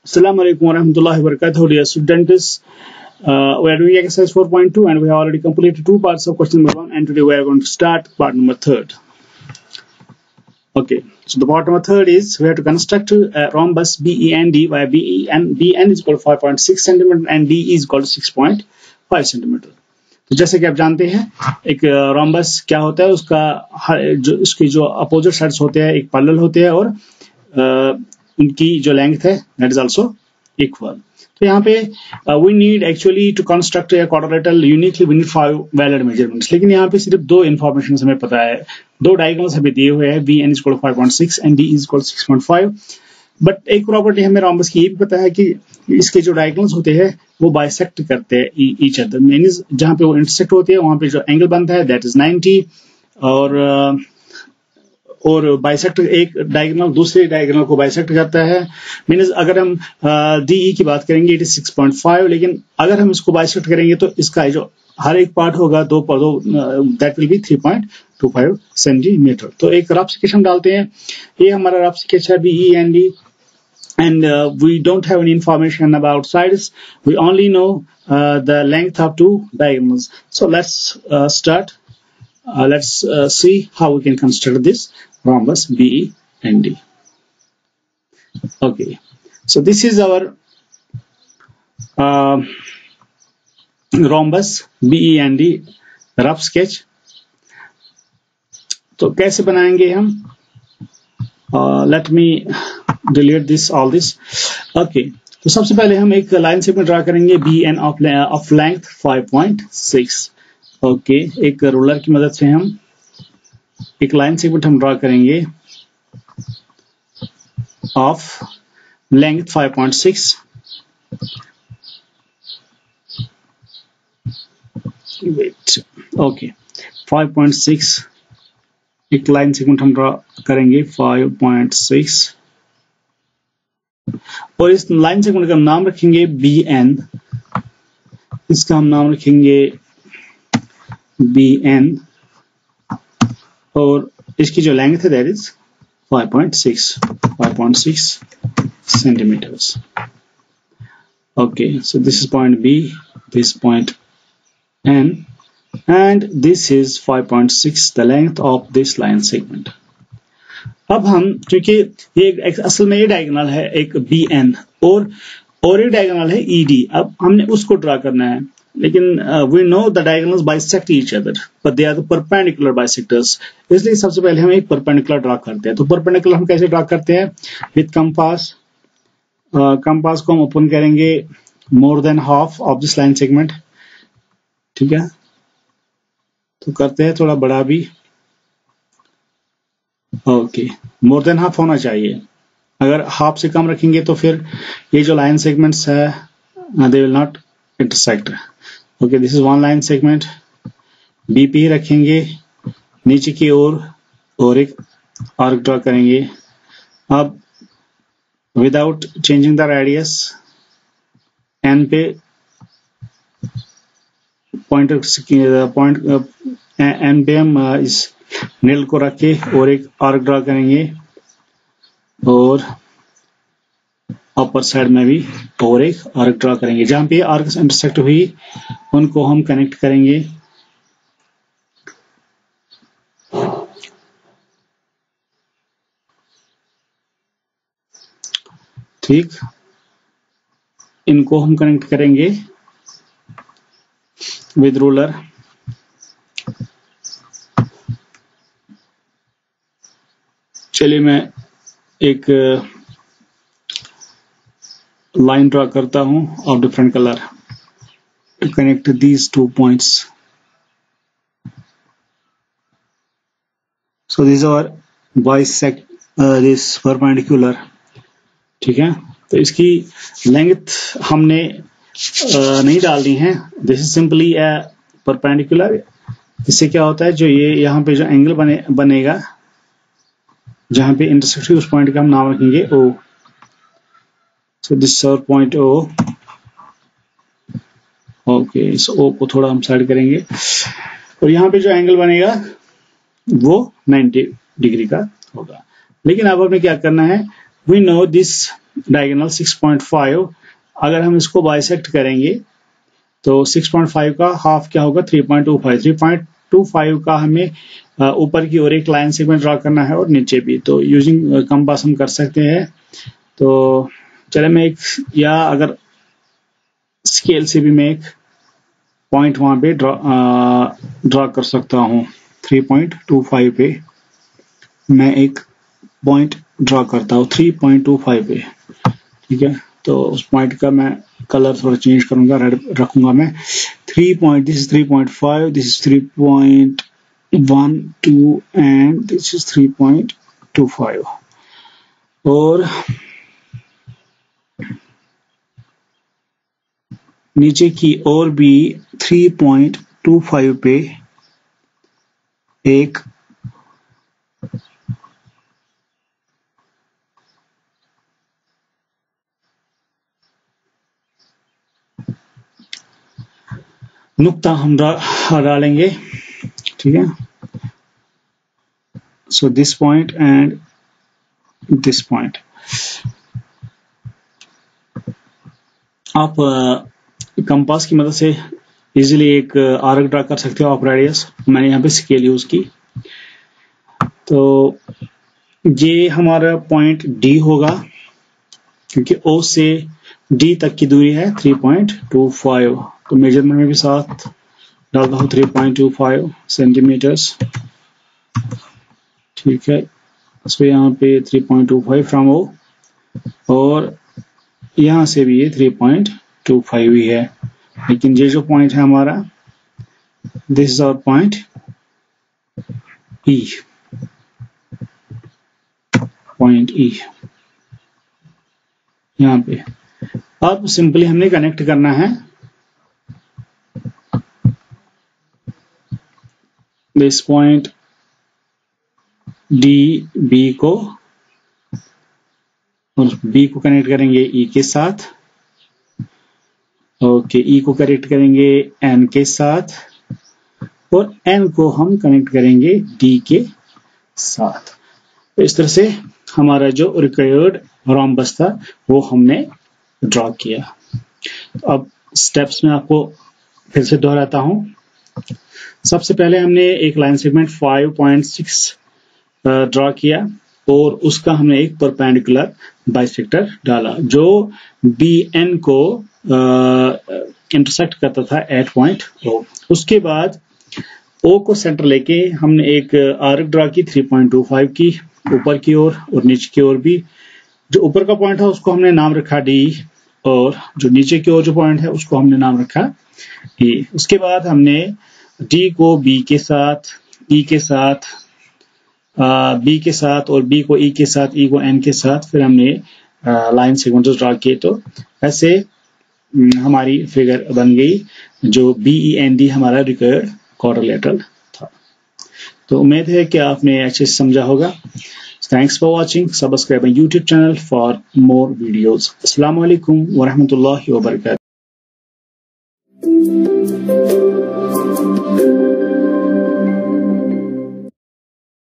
Assalamu alaikum warahmatullahi wabarakatuh, dear students. We are doing exercise 4.2 and we have already completed two parts of question number 1, and today we are going to start part number 3. Okay, so the part number 3 is we have to construct a rhombus BEND, where BN is equal to 5.6 cm and D is equal to 6.5 cm. तो जैसे कि आप जानते हैं एक rhombus क्या होता है, उसकी जो अपोजिट साइड्स होते हैं एक पैरेलल होते हैं और उनकी जो लेंथ है दैट इज आल्सो इक्वल. तो यहाँ पे we need actually to construct a quadrilateral uniquely we need 5 valid measurements, लेकिन यहाँ पे सिर्फ दो इन्फॉर्मेशन हमें पता है, दो डायगोनल्स हमें दिए हुए हैं, BN is equal to 5.6 and D is equal to 6.5. But एक प्रॉपर्टी हमें रोम्बस की ये भी पता है कि इसके जो डायगोनल्स होते हैं वो बाइसेक्ट करते हैं ईच अदर, मींस जहां पे वो इंटरसेक्ट होते हैं वहां पे जो एंगल बनता है दैट इज 90 और बाइसेक्ट एक डायगोनल दूसरे डायगोनल को बाइसेक्ट करता है. मींस अगर हम DE की बात करेंगे इट इज 6.5, लेकिन अगर हम इसको बाइसेक्ट करेंगे तो इसका जो हर एक पार्ट होगा दो दैट विल बी 3.25 सेंटीमीटर. तो एक रफ स्केच हम डालते हैं, ये हमारा रफ स्केच है BEND. And we don't have any information about sides. We only know the length of two diagonals. So let's start. Let's see how we can construct this rhombus BEND. Okay. So this is our rhombus BEND rough sketch. तो कैसे बनाएंगे हम? Let me delete this all this. Okay, तो सबसे पहले हम एक line segment draw करेंगे BN ऑफ लेंथ 5.6. ओके, एक रूलर की मदद से हम एक लाइन सेगमेंट हम ड्रा करेंगे ऑफ लेंथ 5.6. वेट, ओके 5.6 एक लाइन सेगमेंट हम ड्रा करेंगे 5.6 और इस लाइन सेगमेंट का हम नाम रखेंगे BN. इसका हम नाम रखेंगे BN और इसकी जो लेंथ है that is 5.6 centimetres. Okay, so this is point B, this point N, and this is 5.6 the length of this line segment. अब हम क्योंकि ये असल में ये डायगोनल है एक BN और एक डायगोनल है ED, अब हमने उसको ड्रा करना है, लेकिन we know the diagonals bisect each other but they are the perpendicular bisectors. इसलिए सबसे पहले हम एक परपेंडिकुलर ड्रा करते हैं. तो परपेंडिकुलर हम कैसे ड्रा करते हैं? With compass. कंपास को हम ओपन करेंगे more than half of this line segment. ठीक है, तो करते हैं थोड़ा बड़ा भी. ओके, मोर देन हाफ होना चाहिए. अगर हाफ से कम रखेंगे तो फिर ये जो लाइन सेगमेंट्स है they will not intersect. Okay, this is one line segment. BP रखेंगे नीचे की ओर और एक आर्क ड्रा करेंगे. अब without changing the radius N पे पॉइंट N पे हम इस नेल को रख के और एक आर्क ड्रा करेंगे और अपर साइड में भी और एक आर्क ड्रा करेंगे. जहां पे आर्क इंटरसेक्ट हुई उनको हम कनेक्ट करेंगे. ठीक, इनको हम कनेक्ट करेंगे विद रूलर. चलिए मैं एक लाइन ड्रा करता हूं of different colour to connect these 2 points. So this are bisect this perpendicular. ठीक है, तो इसकी लेंथ हमने नहीं डालनी है. This is simply a perpendicular. इससे क्या होता है, जो ये यहाँ पे जो एंगल बनेगा जहां पे इंटरसेक्ट उस पॉइंट का हम नाम रखेंगे O. So this is point O. Okay, इस O को थोड़ा हम साइड करेंगे और यहाँ पे जो एंगल बनेगा वो 90 डिग्री का होगा. लेकिन अब हमें क्या करना है, वी नो दिस डायगोनल 6.5, अगर हम इसको बाइसेक्ट करेंगे तो 6.5 का हाफ क्या होगा 3.25। 3.25 का हमें ऊपर की ओर एक लाइन सेगमेंट ड्रा करना है और नीचे भी, तो यूजिंग कंपास हम कर सकते हैं। तो चले मैं एक, या अगर स्केल से भी मैं एक पॉइंट वहां पे ड्रा कर सकता हूं। 3.25 पे मैं एक पॉइंट ड्रा करता हूं 3.25 पे, ठीक है। तो उस पॉइंट का मैं कलर थोड़ा चेंज करूंगा, रेड रखूंगा मैं। 3. This is 3.5, this is 3.12 and this is 3.25। और नीचे की ओर भी 3.25 पे एक नुक्ता हम डालेंगे, ठीक है। So this point and this point. आप कंपास की मदद से इजीली एक आर्क ड्रा कर सकते हो ऑफ रेडियस। मैंने यहाँ पे स्केल यूज की। तो ये हमारा पॉइंट डी होगा, क्योंकि ओ से डी तक की दूरी है 3.25। तो मेजरमेंट में भी साथ डालता हूँ 3.25 सेंटीमीटर्स, ठीक है। सो यहाँ पे 3.25 फ्रॉम ओ, और यहाँ से भी ये 3.25 ही है। लेकिन ये जो पॉइंट है हमारा, this is our point E, point E यहाँ पे। अब सिंपली हमने कनेक्ट करना है दिस पॉइंट डी बी को, और बी को कनेक्ट करेंगे ई के साथ, ओके। ई को कनेक्ट करेंगे एन के साथ, और एन को हम कनेक्ट करेंगे डी के साथ। तो इस तरह से हमारा जो रिक्वायर्ड रोम्बस था वो हमने ड्रॉ किया। अब स्टेप्स में आपको फिर से दोहराता हूं। सबसे पहले हमने एक लाइन सेगमेंट 5.6 ड्रॉ किया, और उसका हमने एक परपेंडिकुलर बाइसेक्टर डाला जो बी एन को इंटरसेक्ट करता था एट पॉइंट ओ। उसके बाद ओ को सेंटर लेके हमने एक आर्क ड्रा की 3.25 की ऊपर की ओर, और नीचे की ओर भी। जो ऊपर का पॉइंट है उसको हमने नाम रखा डी, और जो नीचे की ओर जो पॉइंट है उसको हमने नाम रखा ई। उसके बाद हमने डी को बी के साथ, ई के साथ, बी के साथ, और बी को ई के साथ, ई को एन के साथ, फिर हमने लाइन सेगमेंट्स ड्रा किए। तो ऐसे हमारी फिगर बन गई जो BEND हमारा रिक्वायर्ड क्वाड्रिलेटरल था। तो उम्मीद है कि आपने अच्छे से समझा होगा। Thanks for watching. Subscribe my YouTube channel for more videos. अस्सलाम वालेकुम वरहमतुल्लाहि वबरकातुहू।